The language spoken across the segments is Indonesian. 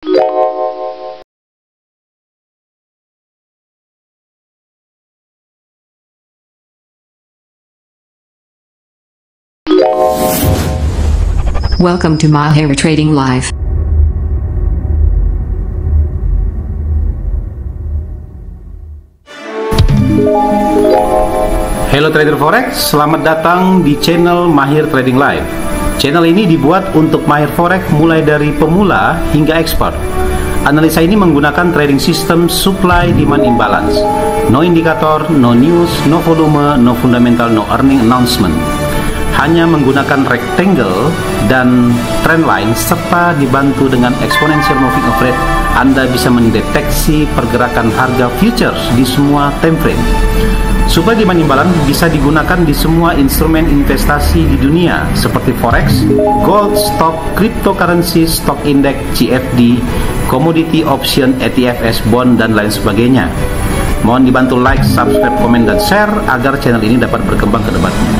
Welcome to Mahir Trading Live. Halo trader forex, selamat datang di channel Mahir Trading Live. Channel ini dibuat untuk mahir forex mulai dari pemula hingga expert. Analisa ini menggunakan trading system supply demand imbalance. No indikator, no news, no volume, no fundamental, no earning announcement. Hanya menggunakan rectangle dan trend line serta dibantu dengan exponential moving average, Anda bisa mendeteksi pergerakan harga futures di semua time frame. Supply demand imbalance bisa digunakan di semua instrumen investasi di dunia seperti forex, gold, stock, cryptocurrency, stock index, CFD, commodity option, ETFs, bond, dan lain sebagainya. Mohon dibantu like, subscribe, komen, dan share agar channel ini dapat berkembang ke depannya.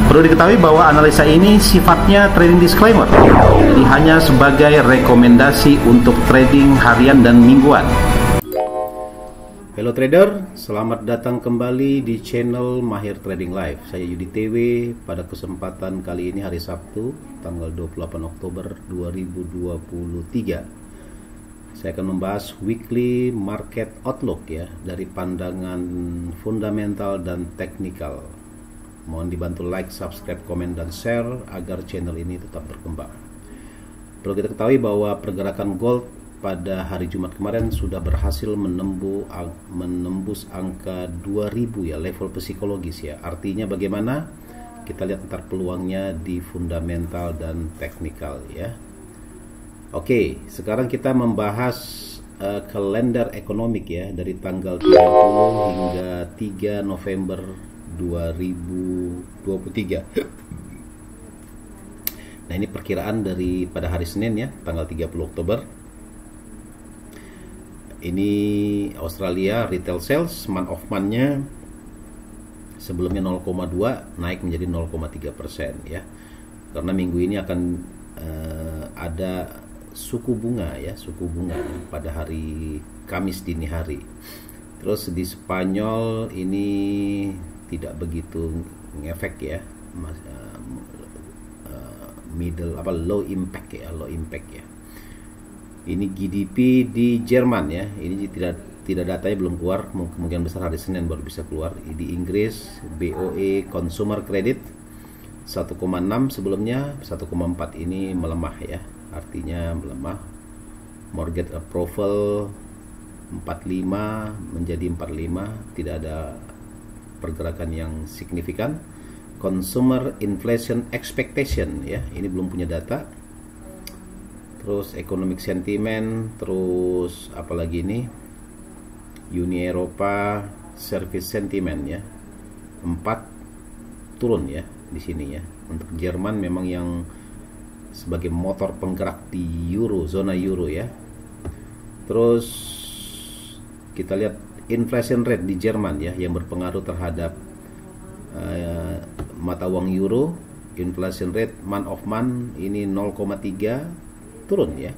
Perlu diketahui bahwa analisa ini sifatnya trading disclaimer, jadi hanya sebagai rekomendasi untuk trading harian dan mingguan. Halo trader, selamat datang kembali di channel Mahir Trading Live. Saya Yudi TW. Pada kesempatan kali ini hari Sabtu, tanggal 28 Oktober 2023. Saya akan membahas weekly market outlook ya, dari pandangan fundamental dan teknikal. Mohon dibantu like, subscribe, komen, dan share agar channel ini tetap berkembang. Perlu kita ketahui bahwa pergerakan gold pada hari Jumat kemarin sudah berhasil menembus angka 2000 ya, level psikologis ya. Artinya bagaimana? Kita lihat ntar peluangnya di fundamental dan teknikal ya. Oke, sekarang kita membahas kalender ekonomik ya, dari tanggal 30 hingga 3 November 2023. Nah, ini perkiraan dari pada hari Senin ya, tanggal 30 Oktober. Ini Australia retail sales month of month-nya sebelumnya 0,2 naik menjadi 0,3% ya. Karena minggu ini akan ada suku bunga ya, suku bunga pada hari Kamis dini hari. Terus di Spanyol ini tidak begitu ngefek ya, low impact ya. Ini GDP di Jerman ya, ini tidak datanya belum keluar, kemungkinan besar hari Senin baru bisa keluar. Di Inggris BOE consumer credit 1,6 sebelumnya 1,4, ini melemah ya, artinya melemah. Mortgage approval 45 menjadi 45, tidak ada pergerakan yang signifikan. Consumer inflation expectation ya, ini belum punya data. Terus economic sentiment, terus apalagi ini Uni Eropa service sentiment ya, 4 turun ya di sini ya. Untuk Jerman memang yang sebagai motor penggerak di zona euro ya. Terus kita lihat inflation rate di Jerman ya, yang berpengaruh terhadap mata uang euro. Inflation rate month of month ini 0,3, turun ya.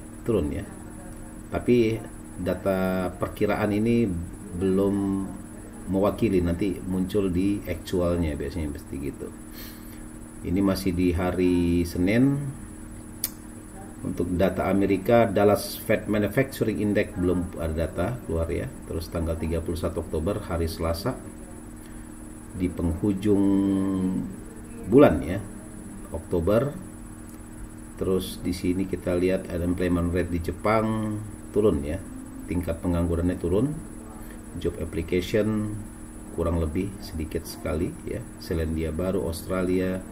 Tapi data perkiraan ini belum mewakili, nanti muncul di actualnya, biasanya pasti gitu. Ini masih di hari Senin. Untuk data Amerika, Dallas Fed Manufacturing Index belum ada data keluar ya. Terus tanggal 31 Oktober hari Selasa, di penghujung bulan ya, Oktober. Terus di sini kita lihat unemployment rate di Jepang turun ya, tingkat penganggurannya turun. Job application kurang lebih sedikit sekali ya. Selandia Baru, Australia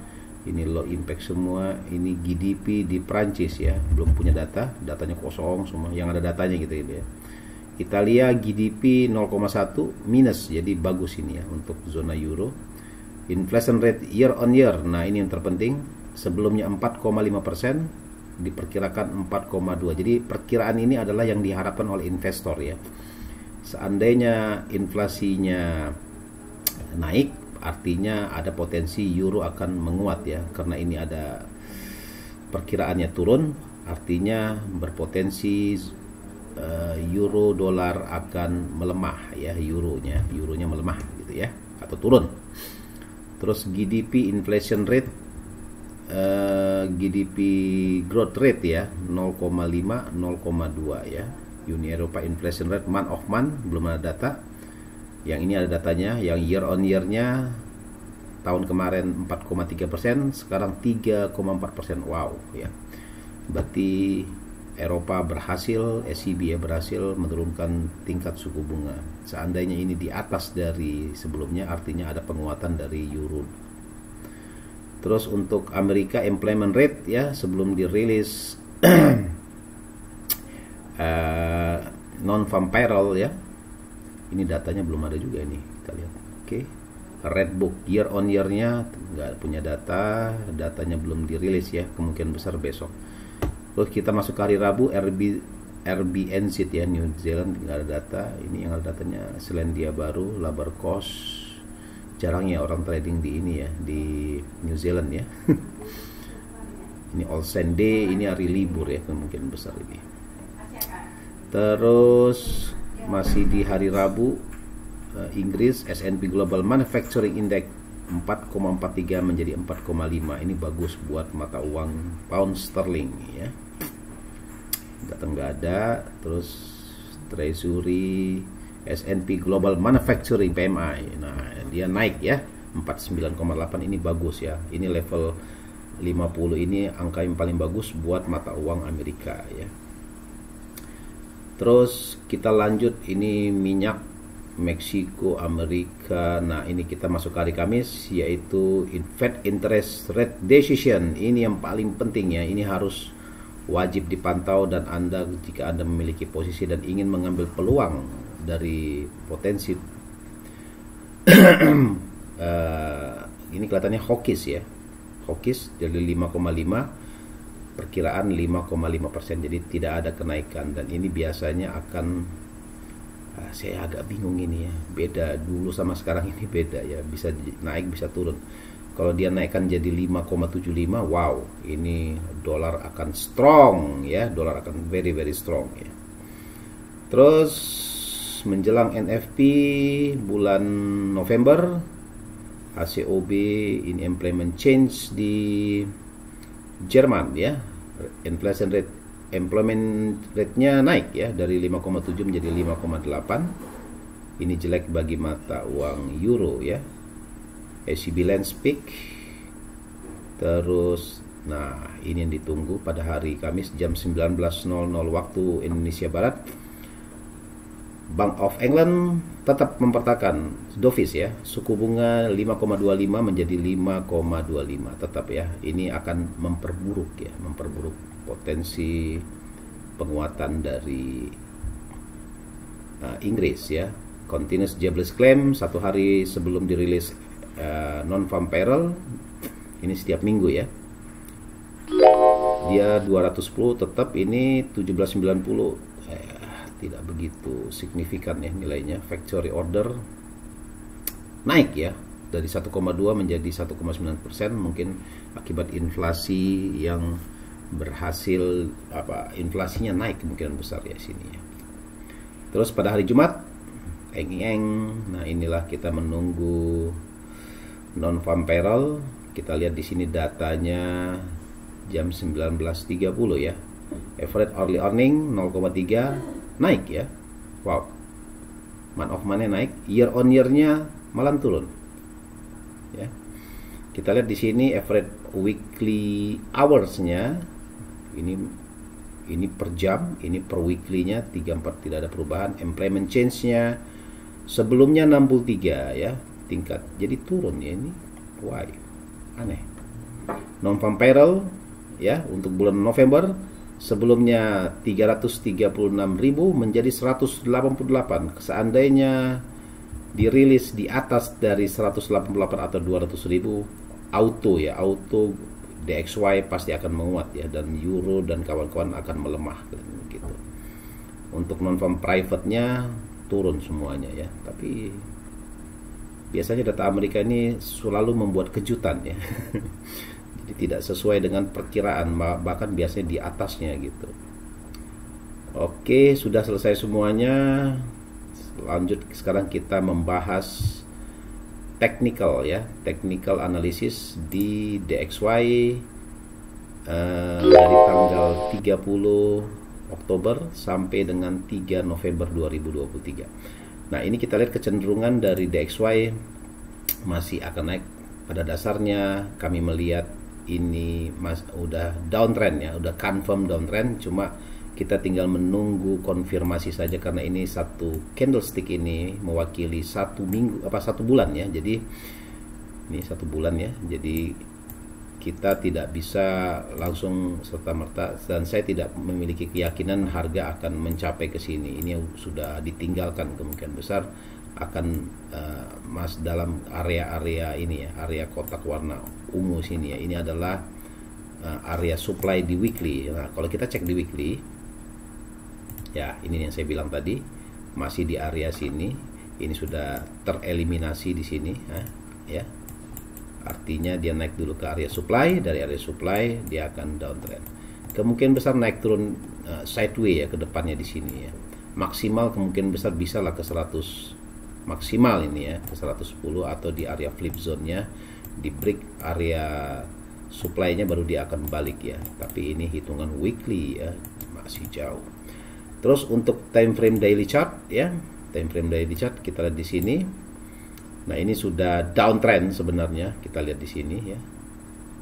ini low impact semua. Ini GDP di Prancis ya, belum punya datanya kosong semua, yang ada datanya gitu ya. Italia GDP 0,1 minus, jadi bagus ini ya untuk zona euro. Inflation rate year on year, nah ini yang terpenting, sebelumnya 4,5%, diperkirakan 4,2. Jadi perkiraan ini adalah yang diharapkan oleh investor ya. Seandainya inflasinya naik, artinya ada potensi euro akan menguat ya, karena ini ada perkiraannya turun. artinya berpotensi euro dolar akan melemah ya, euronya melemah gitu ya, atau turun. Terus GDP inflation rate, GDP growth rate ya 0,5 0,2 ya. Uni Eropa inflation rate month of month belum ada data. Yang ini ada datanya, yang year on year-nya tahun kemarin 4,3%, sekarang 3,4%. Wow ya. Berarti Eropa berhasil, ECB ya berhasil menurunkan tingkat suku bunga. Seandainya ini di atas dari sebelumnya, artinya ada penguatan dari euro. Terus untuk Amerika employment rate ya, sebelum dirilis non-farm payroll ya. Ini datanya belum ada juga ini, kita lihat. Oke. Red Book year on year-nya nggak punya data, datanya belum dirilis ya, kemungkinan besar besok. Terus kita masuk ke hari Rabu, RBNZ ya, New Zealand nggak ada data. Ini yang ada datanya Selandia Baru, labor cost. Jarang ya orang trading di ini ya, di New Zealand ya. Ini All Saints Day, ini hari libur ya, kemungkinan besar ini. Terus masih di hari Rabu, Inggris S&P Global Manufacturing Index 4,43 menjadi 4,5. Ini bagus buat mata uang pound sterling ya. Data nggak ada. Terus Treasury S&P Global Manufacturing PMI, nah dia naik ya 49,8. Ini bagus ya. Ini level 50, ini angka yang paling bagus buat mata uang Amerika ya. Terus kita lanjut, ini minyak Meksiko, Amerika. Nah ini kita masuk ke hari Kamis, yaitu Fed interest rate decision. Ini yang paling penting ya, ini harus wajib dipantau, dan Anda jika Anda memiliki posisi dan ingin mengambil peluang dari potensi ini kelihatannya hawkish ya, hawkish dari 5,5, perkiraan 5,5%, jadi tidak ada kenaikan. Dan ini biasanya akan saya agak bingung ini ya, beda dulu sama sekarang ini beda ya, bisa naik bisa turun. Kalau dia naikkan jadi 5,75, wow, ini dolar akan strong ya, dolar akan very very strong ya. Terus menjelang NFP bulan November, ACOB ini employment change di Jerman ya, inflation rate, employment rate-nya naik ya dari 5,7 menjadi 5,8. Ini jelek bagi mata uang euro ya. ECB Lens Peak. Terus nah ini yang ditunggu pada hari Kamis jam 19.00 waktu Indonesia Barat. Bank of England tetap mempertahankan dovish ya, suku bunga 5,25 menjadi 5,25 tetap ya. Ini akan memperburuk ya, memperburuk potensi penguatan dari Inggris ya. Continuous jobless claim satu hari sebelum dirilis non-farm payroll, ini setiap minggu ya. Dia 210 tetap, ini 1790 tidak begitu signifikan ya nilainya. Factory order naik ya dari 1,2 menjadi 1,9%, mungkin akibat inflasi yang berhasil inflasinya naik kemungkinan besar ya sini ya. Terus pada hari Jumat nah inilah kita menunggu non-farm payroll. Kita lihat di sini datanya jam 19.30 ya. Average hourly earning 0,3 naik ya. Wow. Month of money naik, year on year-nya malah turun. Ya. Kita lihat di sini average weekly hours-nya ini per jam, ini per weekly-nya 34, tidak ada perubahan. Employment change-nya sebelumnya 63 ya tingkat, jadi turun ya ini. Why? Aneh. Non-farm payroll ya untuk bulan November sebelumnya 336.000 menjadi 188. Seandainya dirilis di atas dari 188 atau 200.000, auto DXY pasti akan menguat ya, dan euro dan kawan-kawan akan melemah gitu. Untuk non-farm private-nya turun semuanya ya, tapi biasanya data Amerika ini selalu membuat kejutan ya. Jadi tidak sesuai dengan perkiraan, bahkan biasanya di atasnya gitu. Oke, sudah selesai semuanya. Lanjut, sekarang kita membahas technical ya, technical analysis di DXY dari tanggal 30 Oktober sampai dengan 3 November 2023. Nah, ini kita lihat kecenderungan dari DXY masih akan naik. Pada dasarnya kami melihat ini udah downtrend ya, udah confirm downtrend, cuma kita tinggal menunggu konfirmasi saja karena ini satu candlestick ini mewakili satu bulan ya. Jadi ini 1 bulan ya. Jadi kita tidak bisa langsung serta-merta, dan saya tidak memiliki keyakinan harga akan mencapai ke sini. Ini sudah ditinggalkan, kemungkinan besar akan dalam area-area ini ya, area kotak warna ungu sini ya. Ini adalah area supply di weekly. Nah, kalau kita cek di weekly ya, ini yang saya bilang tadi, masih di area sini. Ini sudah tereliminasi di sini ya. Artinya dia naik dulu ke area supply, dari area supply dia akan downtrend. Kemungkinan besar naik turun sideways ya ke depannya di sini ya. Maksimal kemungkinan besar bisa lah ke 100, maksimal ini ya, ke 110, atau di area flip zone-nya di break area supply-nya baru dia akan balik ya. Tapi ini hitungan weekly ya, masih jauh. Terus untuk time frame daily chart ya, time frame daily chart kita lihat di sini. Nah, ini sudah downtrend sebenarnya, kita lihat di sini ya.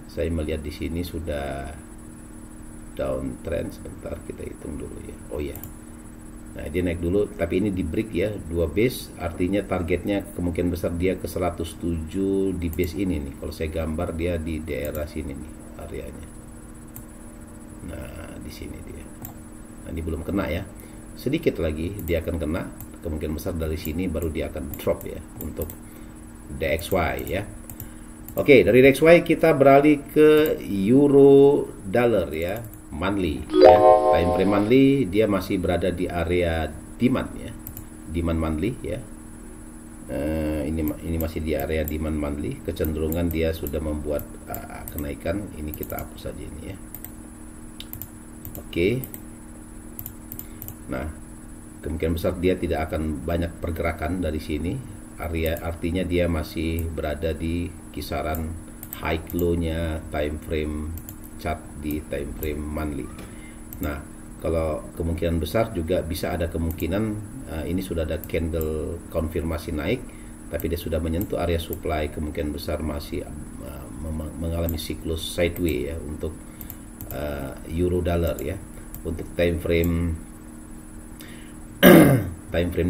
Saya melihat di sini sudah downtrend. Sebentar kita hitung dulu ya. Oh ya. Nah, dia naik dulu, tapi ini di break ya, 2 base, artinya targetnya kemungkinan besar dia ke 107 di base ini nih. Kalau saya gambar dia di daerah sini nih areanya. Nah, di sini dia. Nah, ini belum kena ya. Sedikit lagi dia akan kena, kemungkinan besar dari sini baru dia akan drop ya untuk DXY ya. Oke, dari DXY kita beralih ke euro dollar ya, monthly ya. Time frame monthly dia masih berada di area demand ya, demand monthly ya. Ini masih di area demand monthly. Kecenderungan dia sudah membuat kenaikan. Ini kita hapus saja ini ya. Oke. Nah, kemungkinan besar dia tidak akan banyak pergerakan dari sini. Artinya dia masih berada di kisaran high low-nya time frame chart di time frame monthly. Nah, kalau kemungkinan besar juga bisa ada kemungkinan ini sudah ada candle konfirmasi naik, tapi dia sudah menyentuh area supply, kemungkinan besar masih mengalami siklus sideways ya untuk euro dollar ya. Untuk time frame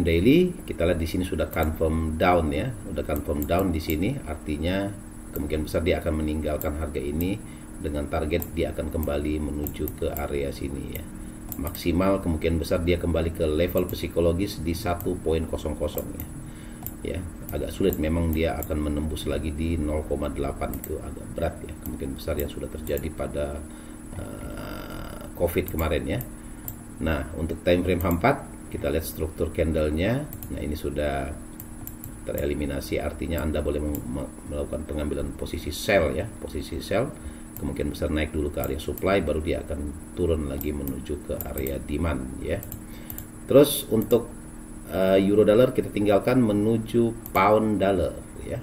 daily kita lihat di sini sudah confirm down ya, udah confirm down di sini, artinya kemungkinan besar dia akan meninggalkan harga ini dengan target dia akan kembali menuju ke area sini ya. Maksimal kemungkinan besar dia kembali ke level psikologis di 1.00 ya. Ya, agak sulit memang dia akan menembus lagi di 0,8, itu agak berat ya, kemungkinan besar yang sudah terjadi pada COVID kemarin ya. Nah, untuk time frame H4 kita lihat struktur candlenya. Nah, ini sudah tereliminasi, artinya Anda boleh melakukan pengambilan posisi sell ya, posisi sell. Kemungkinan besar naik dulu ke area supply, baru dia akan turun lagi menuju ke area demand ya. Terus untuk euro dollar kita tinggalkan, menuju pound dollar ya.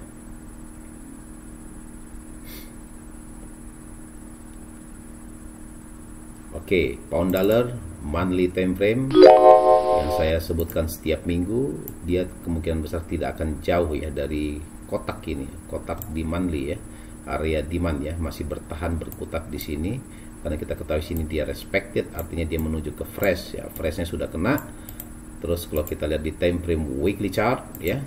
Oke, pound dollar monthly time frame yang saya sebutkan setiap minggu, dia kemungkinan besar tidak akan jauh ya dari kotak ini, kotak di monthly ya, area demand ya, masih bertahan berkutat di sini karena kita ketahui sini dia respected, artinya dia menuju ke fresh ya, freshnya sudah kena. Terus kalau kita lihat di time frame weekly chart ya,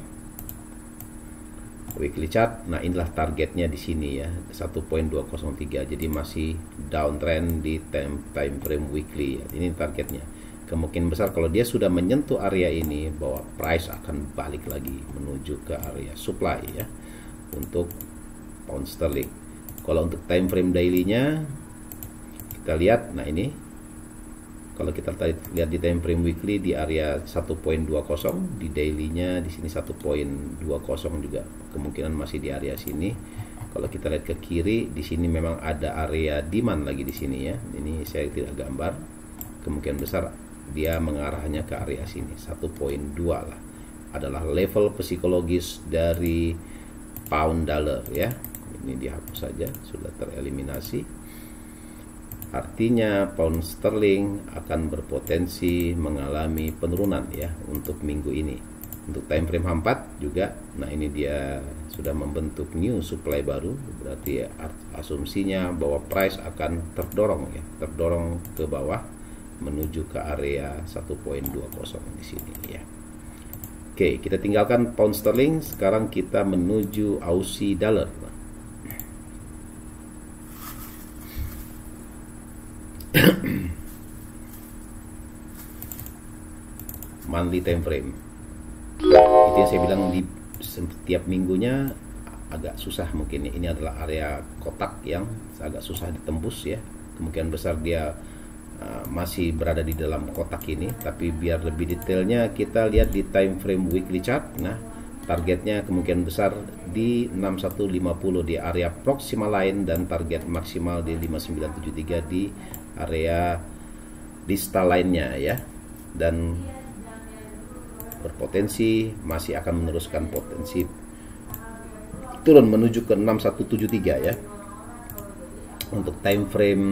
weekly chart, nah inilah targetnya di sini ya, 1.203, jadi masih downtrend di time frame weekly ya. Ini targetnya. Kemungkinan besar kalau dia sudah menyentuh area ini, bahwa price akan balik lagi menuju ke area supply ya untuk pound sterling. Kalau untuk time frame daily-nya kita lihat, nah ini kalau kita lihat di time frame weekly di area 1.20, di daily-nya di sini 1.20 juga kemungkinan masih di area sini. Kalau kita lihat ke kiri, di sini memang ada area demand lagi di sini ya. Ini saya tidak gambar. Kemungkinan besar dia mengarahnya ke area sini. 1.2 lah adalah level psikologis dari pound dollar ya. Ini dihapus saja, sudah tereliminasi. Artinya pound sterling akan berpotensi mengalami penurunan ya untuk minggu ini. Untuk time frame H4 juga, nah ini dia sudah membentuk new supply baru, berarti asumsinya bahwa price akan terdorong ya, terdorong ke bawah menuju ke area 1.20 di sini ya. Oke, kita tinggalkan pound sterling, sekarang kita menuju Aussie dollar. Monthly time frame. Itu yang saya bilang di setiap minggunya agak susah mungkin ya. Ini adalah area kotak yang agak susah ditembus ya. Kemungkinan besar dia masih berada di dalam kotak ini, tapi biar lebih detailnya kita lihat di time frame weekly chart. Nah, targetnya kemungkinan besar di 6150 di area proximal line dan target maksimal di 5973 di area distal line-nya ya. Dan berpotensi masih akan meneruskan potensi turun menuju ke 6173 ya. Untuk time frame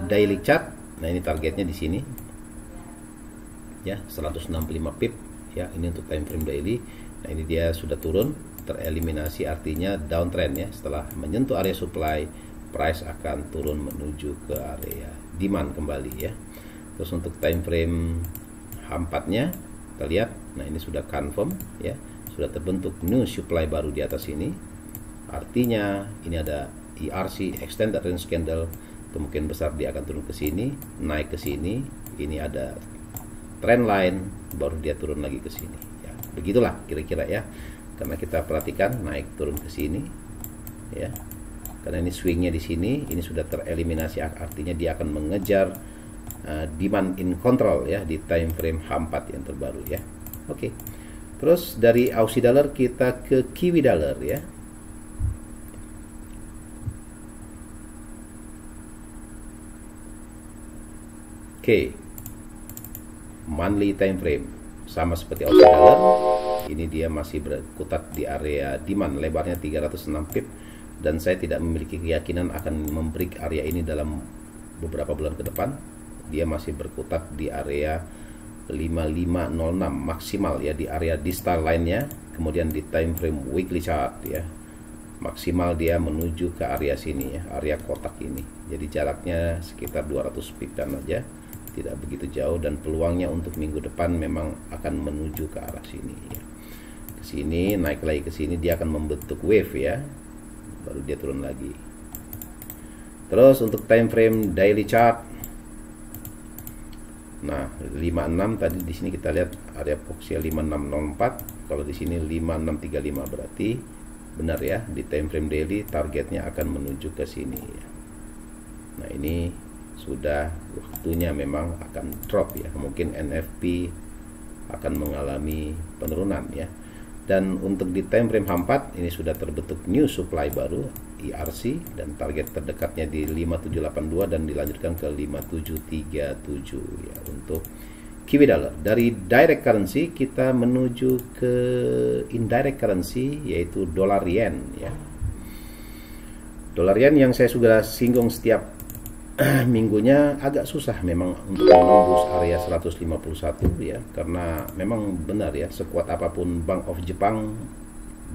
daily chart, nah ini targetnya di sini ya, 165 pip ya, ini untuk time frame daily. Nah ini dia sudah turun, tereliminasi, artinya downtrend ya. Setelah menyentuh area supply, price akan turun menuju ke area demand kembali ya. Terus untuk time frame H4 nya kita lihat, nah ini sudah confirm ya, sudah terbentuk new supply baru di atas ini. Artinya ini ada ERC extended range candle, kemungkinan besar dia akan turun ke sini, naik ke sini. Ini ada trend line, baru dia turun lagi ke sini ya. Begitulah kira-kira ya. Karena kita perhatikan naik turun ke sini ya. Karena ini swingnya di sini, ini sudah tereliminasi, artinya dia akan mengejar demand in control ya di time frame H4 yang terbaru ya. Oke. Terus dari Aussie dollar kita ke Kiwi dollar ya. Oke. Monthly time frame sama seperti Aussie dollar. Ini dia masih berkutat di area demand, lebarnya 306 pip, dan saya tidak memiliki keyakinan akan membreak area ini dalam beberapa bulan ke depan. Dia masih berkutat di area 5506 maksimal ya, di area distal line-nya. Kemudian di time frame weekly chart ya, maksimal dia menuju ke area sini ya, area kotak ini. Jadi jaraknya sekitar 200 pipan aja, tidak begitu jauh, dan peluangnya untuk minggu depan memang akan menuju ke arah sini ya. Ke sini, naik lagi ke sini, dia akan membentuk wave ya, baru dia turun lagi. Terus untuk time frame daily chart, nah 56 tadi, di sini kita lihat area proxy 5604, kalau di sini 5635, berarti benar ya, di time frame daily targetnya akan menuju ke sini ya. Nah ini sudah waktunya memang akan drop ya, mungkin NFP akan mengalami penurunan ya. Dan untuk di time frame H4 ini sudah terbentuk new supply baru ERC, dan target terdekatnya di 5782 dan dilanjutkan ke 5737 ya untuk Kiwi dollar. Dari direct currency kita menuju ke indirect currency, yaitu dolar yen ya. Dolar yen yang saya sudah singgung setiap minggunya agak susah memang untuk menembus area 151 ya, karena memang benar ya, sekuat apapun Bank of Jepang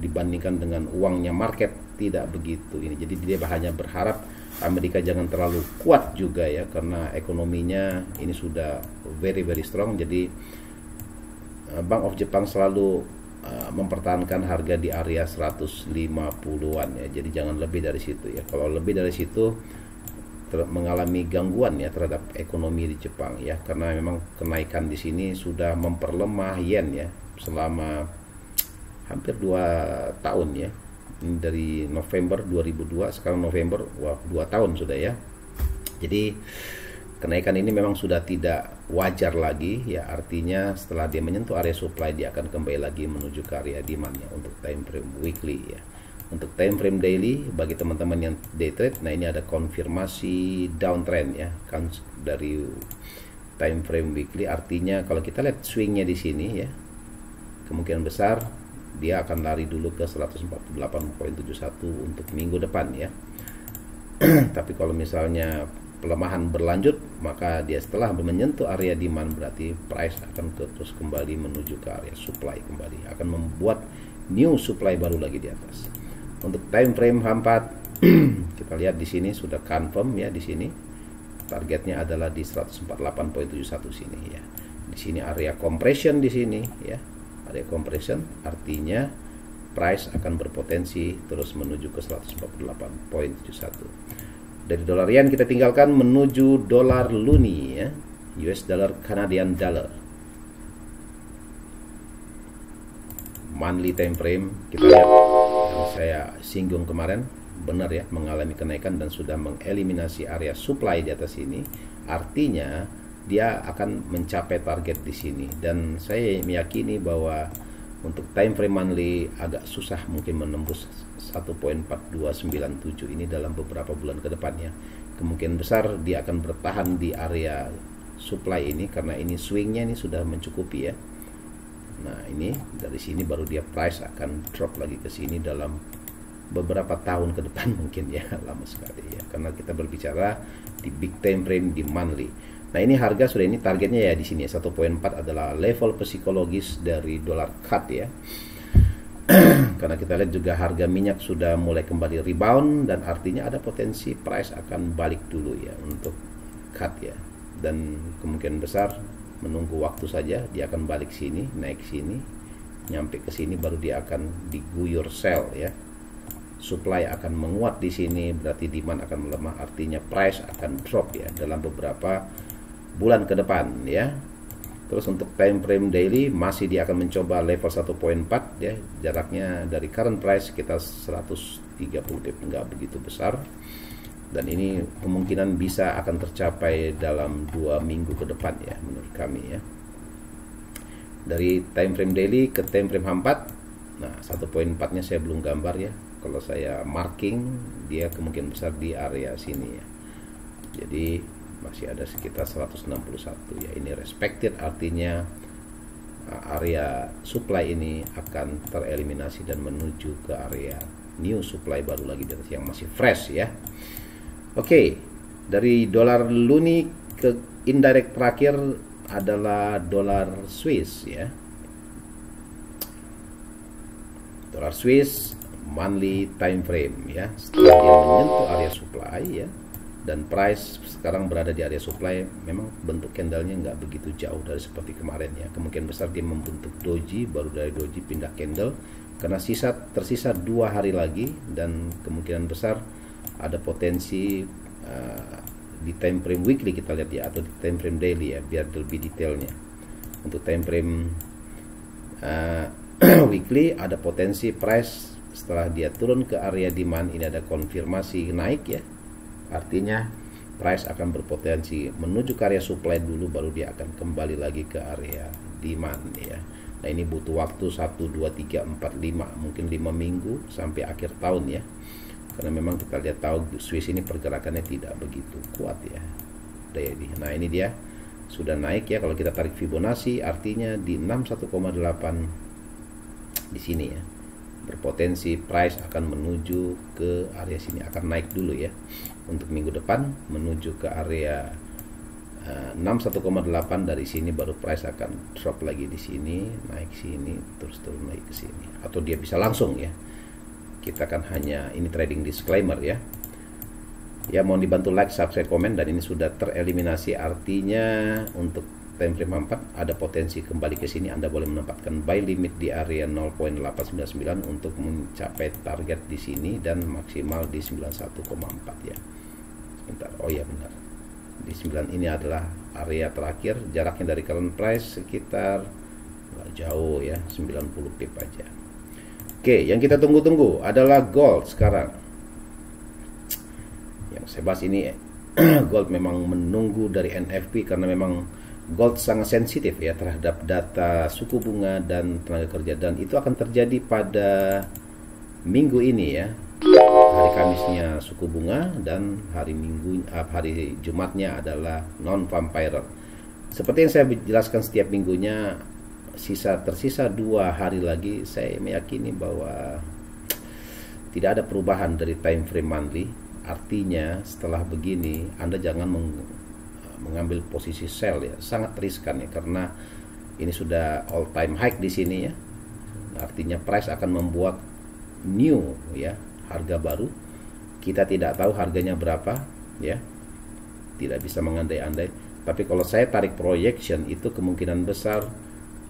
dibandingkan dengan uangnya market tidak begitu ini. Jadi dia hanya berharap Amerika jangan terlalu kuat juga ya, karena ekonominya ini sudah very strong. Jadi Bank of Jepang selalu mempertahankan harga di area 150-an ya. Jadi jangan lebih dari situ ya. Kalau lebih dari situ mengalami gangguan ya terhadap ekonomi di Jepang ya, karena memang kenaikan di sini sudah memperlemah yen ya selama hampir 2 tahun ya. Ini dari November 2002, sekarang November, wah 2 tahun sudah ya. Jadi kenaikan ini memang sudah tidak wajar lagi ya, artinya setelah dia menyentuh area supply dia akan kembali lagi menuju ke area demand ya untuk time frame weekly ya. Untuk time frame daily bagi teman-teman yang day trade, nah ini ada konfirmasi downtrend ya kan dari time frame weekly, artinya kalau kita lihat swingnya di sini ya, kemungkinan besar dia akan lari dulu ke 148.71 untuk minggu depan ya. Tapi kalau misalnya pelemahan berlanjut, maka dia setelah menyentuh area demand berarti price akan terus kembali menuju ke area supply kembali, akan membuat new supply baru lagi di atas. Untuk time frame H4 kita lihat di sini sudah confirm ya, di sini targetnya adalah di 148.71 sini ya. Di sini area compression di sini ya. Area compression artinya price akan berpotensi terus menuju ke 148.71. Dari dolar yen kita tinggalkan menuju dolar luni ya, US dollar Canadian dollar. Monthly time frame kita lihat yang saya singgung kemarin, benar ya, mengalami kenaikan dan sudah mengeliminasi area supply di atas ini. Artinya dia akan mencapai target di sini, dan saya meyakini bahwa untuk time frame monthly agak susah mungkin menembus 1.4297 ini dalam beberapa bulan ke depannya. Kemungkinan besar dia akan bertahan di area supply ini karena ini swingnya ini sudah mencukupi ya. Nah ini dari sini baru dia price akan drop lagi ke sini dalam beberapa tahun ke depan mungkin ya, lama sekali ya, karena kita berbicara di big time frame di monthly. Nah ini harga sudah, ini targetnya ya di sini 1.4 adalah level psikologis dari dolar CAD ya. Karena kita lihat juga harga minyak sudah mulai kembali rebound dan artinya ada potensi price akan balik dulu ya untuk CAD ya, dan kemungkinan besar menunggu waktu saja dia akan balik sini, naik sini, nyampe ke sini baru dia akan diguyur sell ya. Supply akan menguat di sini berarti demand akan melemah, artinya price akan drop ya dalam beberapa bulan ke depan ya. Terus untuk time frame daily masih dia akan mencoba level 1.4 ya, jaraknya dari current price sekitar 130 pip, enggak begitu besar, dan ini kemungkinan bisa akan tercapai dalam 2 minggu ke depan ya menurut kami ya. Dari time frame daily ke time frame H4, nah 1.4 nya saya belum gambar ya, kalau saya marking dia kemungkinan besar di area sini ya, jadi masih ada sekitar 161 ya. Ini respected, artinya area supply ini akan tereliminasi dan menuju ke area new supply baru lagi yang masih fresh ya. Oke, dari dolar luni ke indirect terakhir adalah dolar Swiss ya. Dolar Swiss monthly time frame ya, setelah dia menyentuh area supply ya, dan price sekarang berada di area supply, memang bentuk candlenya nggak begitu jauh dari seperti kemarin ya. Kemungkinan besar dia membentuk doji, baru dari doji pindah candle karena tersisa 2 hari lagi, dan kemungkinan besar ada potensi di time frame weekly kita lihat ya, atau di time frame daily ya, biar lebih detailnya. Untuk time frame weekly ada potensi price setelah dia turun ke area demand ini ada konfirmasi naik ya, artinya price akan berpotensi menuju ke area supply dulu baru dia akan kembali lagi ke area demand ya. Nah ini butuh waktu 1, 2, 3, 4, 5 mungkin 5 minggu sampai akhir tahun ya, karena memang kita lihat tahu Swiss ini pergerakannya tidak begitu kuat ya. Nah ini dia sudah naik ya, kalau kita tarik Fibonacci artinya di 61,8 di sini ya, berpotensi price akan menuju ke area sini, akan naik dulu ya untuk minggu depan menuju ke area 61,8. Dari sini baru price akan drop lagi di sini, naik sini, terus turun naik ke sini, atau dia bisa langsung ya. Kita kan hanya ini trading disclaimer ya. Ya mohon dibantu like, subscribe, komen, dan ini sudah tereliminasi, artinya untuk time frame 4 ada potensi kembali ke sini. Anda boleh menempatkan buy limit di area 0.899 untuk mencapai target di sini dan maksimal di 91,4 ya. Sebentar, oh ya benar, di 9 ini adalah area terakhir, jaraknya dari current price sekitar nggak jauh ya, 90 pip aja. Oke, yang kita tunggu-tunggu adalah gold sekarang. Yang saya bahas ini gold memang menunggu dari NFP karena memang gold sangat sensitif ya terhadap data suku bunga dan tenaga kerja, dan itu akan terjadi pada minggu ini ya. Hari Kamisnya suku bunga dan hari Jumatnya adalah non-farm payroll. Seperti yang saya jelaskan setiap minggunya, tersisa 2 hari lagi, saya meyakini bahwa tidak ada perubahan dari time frame monthly. Artinya setelah begini Anda jangan mengambil posisi sell ya, sangat riskan ya, karena ini sudah all time high di sini ya. Artinya price akan membuat new ya, harga baru. Kita tidak tahu harganya berapa ya, tidak bisa mengandai-andai. Tapi kalau saya tarik projection, itu kemungkinan besar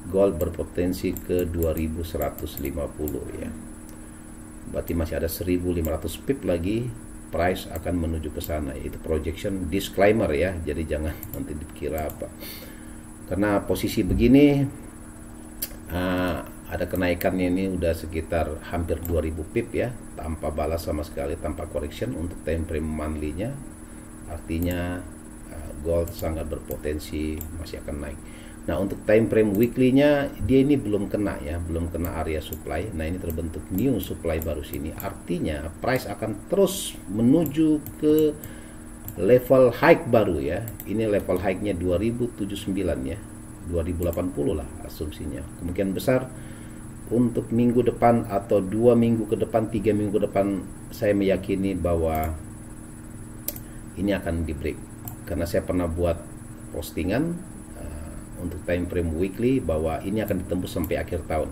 gold berpotensi ke 2150 ya. Berarti masih ada 1500 pip lagi, price akan menuju ke sana. Itu projection, disclaimer ya, jadi jangan nanti dikira apa. Karena posisi begini ada kenaikannya ini udah sekitar hampir 2000 pip ya, tanpa balas sama sekali, tanpa correction untuk time frame monthly-nya. Artinya gold sangat berpotensi masih akan naik. Nah, untuk time frame weekly-nya dia ini belum kena ya, belum kena area supply. Nah, ini terbentuk new supply baru sini. Artinya price akan terus menuju ke level high baru ya. Ini level high-nya 2079 ya. 2080 lah asumsinya. Kemungkinan besar untuk minggu depan atau 2 minggu ke depan, 3 minggu ke depan, saya meyakini bahwa ini akan di break. Karena saya pernah buat postingan untuk time frame weekly bahwa ini akan ditembus sampai akhir tahun.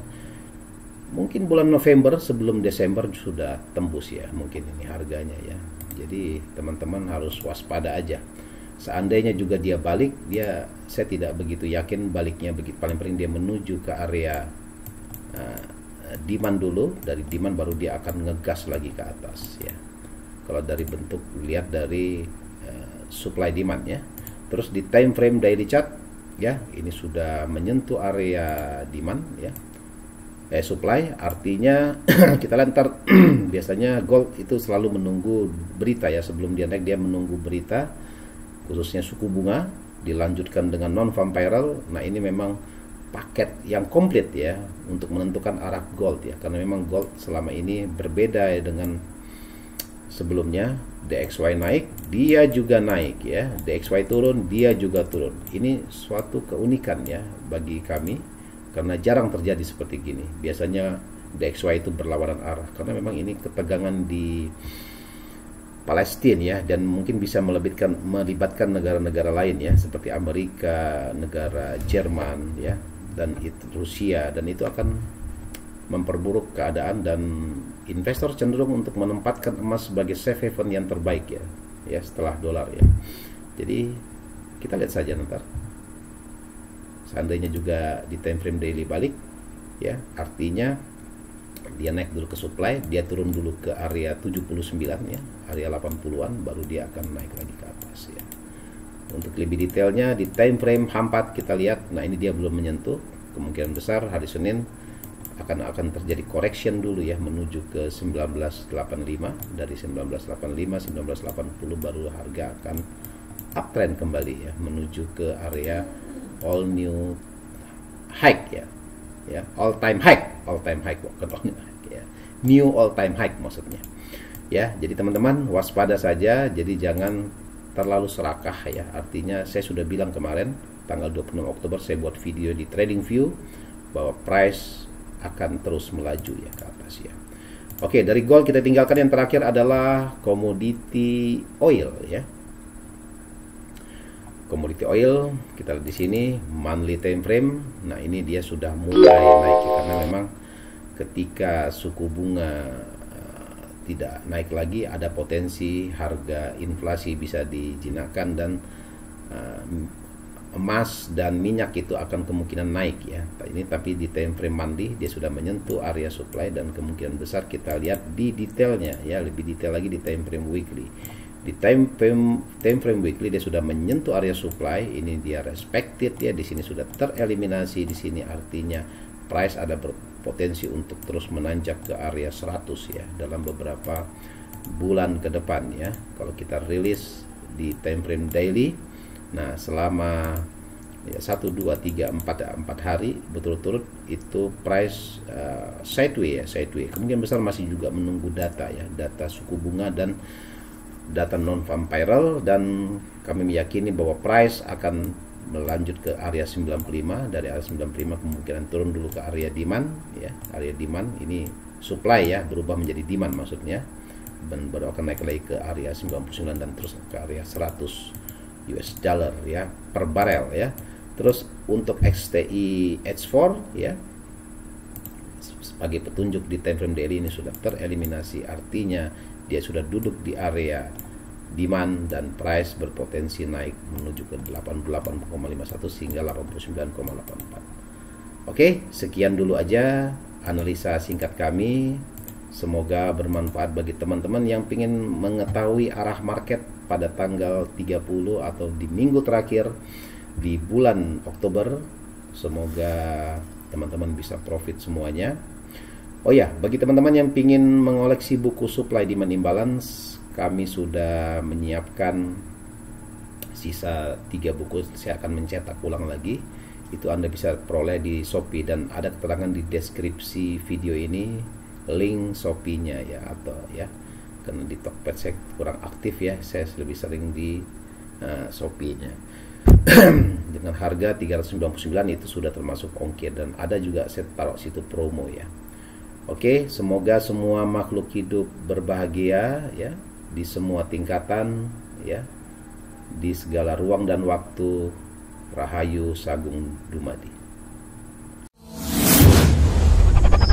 Mungkin bulan November sebelum Desember sudah tembus ya, mungkin ini harganya ya. Jadi teman-teman harus waspada aja. Seandainya juga dia balik, saya tidak begitu yakin baliknya begitu. Paling-paling dia menuju ke area demand dulu, dari demand baru dia akan ngegas lagi ke atas ya. Kalau dari bentuk lihat dari supply demand ya. Terus di time frame daily chart ya, ini sudah menyentuh area demand ya, supply. Artinya kita lantar biasanya gold itu selalu menunggu berita ya, sebelum dia naik dia menunggu berita, khususnya suku bunga dilanjutkan dengan non-farm payroll. Nah, ini memang paket yang komplit ya untuk menentukan arah gold ya, karena memang gold selama ini berbeda ya dengan sebelumnya. DXY naik, dia juga naik ya. DXY turun, dia juga turun. Ini suatu keunikan ya bagi kami, karena jarang terjadi seperti gini. Biasanya DXY itu berlawanan arah, karena memang ini ketegangan di Palestina ya, dan mungkin bisa melibatkan negara-negara lain ya, seperti Amerika, negara Jerman ya, dan itu Rusia, dan itu akan memperburuk keadaan, dan investor cenderung untuk menempatkan emas sebagai safe haven yang terbaik ya setelah dolar ya. Jadi kita lihat saja nanti. Seandainya juga di time frame daily balik ya, artinya dia naik dulu ke supply, dia turun dulu ke area 79 ya, area 80-an, baru dia akan naik lagi ke atas ya. Untuk lebih detailnya di time frame H4 kita lihat. Nah, ini dia belum menyentuh, kemungkinan besar hari Senin akan terjadi correction dulu ya, menuju ke 1985. Dari 1985 1980 baru harga akan uptrend kembali ya, menuju ke area all new high ya, all time high bukan all new high ya, new all time high maksudnya ya. Jadi teman-teman waspada saja, jadi jangan terlalu serakah ya. Artinya saya sudah bilang kemarin tanggal 26 Oktober saya buat video di TradingView bahwa price akan terus melaju ya ke atas ya. Oke, dari gold kita tinggalkan, yang terakhir adalah commodity oil ya. Commodity oil kita lihat di sini monthly time frame. Nah, ini dia sudah mulai naik karena memang ketika suku bunga tidak naik lagi, ada potensi harga inflasi bisa dijinakkan, dan emas dan minyak itu akan kemungkinan naik ya. Ini tapi di time frame monthly dia sudah menyentuh area supply, dan kemungkinan besar kita lihat di detailnya ya, lebih detail lagi di time frame weekly. Di time frame weekly dia sudah menyentuh area supply, ini dia respected ya, di sini sudah tereliminasi di sini, artinya price ada berpotensi untuk terus menanjak ke area 100 ya dalam beberapa bulan ke depan ya. Kalau kita rilis di time frame daily. Nah, selama 1, 2, 3, 4 hari berturut-turut itu price sideway. Kemungkinan besar masih juga menunggu data ya, data suku bunga dan data non farm payroll, dan kami meyakini bahwa price akan melanjut ke area 95. Dari area 95 kemungkinan turun dulu ke area demand ya. Area demand ini supply ya, berubah menjadi demand maksudnya, dan baru akan naik lagi ke area 99 dan terus ke area 100 US dollar ya per barel ya. Terus untuk XTI H4 ya, sebagai petunjuk di time frame daily ini sudah tereliminasi, artinya dia sudah duduk di area demand dan price berpotensi naik menuju ke 88,51 hingga 89,84. Oke, sekian dulu aja analisa singkat kami. Semoga bermanfaat bagi teman-teman yang ingin mengetahui arah market pada tanggal 30 atau di minggu terakhir di bulan Oktober. Semoga teman-teman bisa profit semuanya. Oh ya, bagi teman-teman yang ingin mengoleksi buku Supply Demand Imbalance, kami sudah menyiapkan sisa 3 buku. Saya akan mencetak ulang lagi. Itu Anda bisa peroleh di Shopee, dan ada keterangan di deskripsi video ini link Shopee-nya ya, atau ya, karena di Tokped saya kurang aktif ya, saya lebih sering di Shopee-nya. Dengan harga 399 itu sudah termasuk ongkir, dan ada juga saya taruh situ promo ya. Oke, semoga semua makhluk hidup berbahagia ya, di semua tingkatan ya, di segala ruang dan waktu. Rahayu Sagung Dumadi.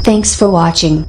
Thanks for watching.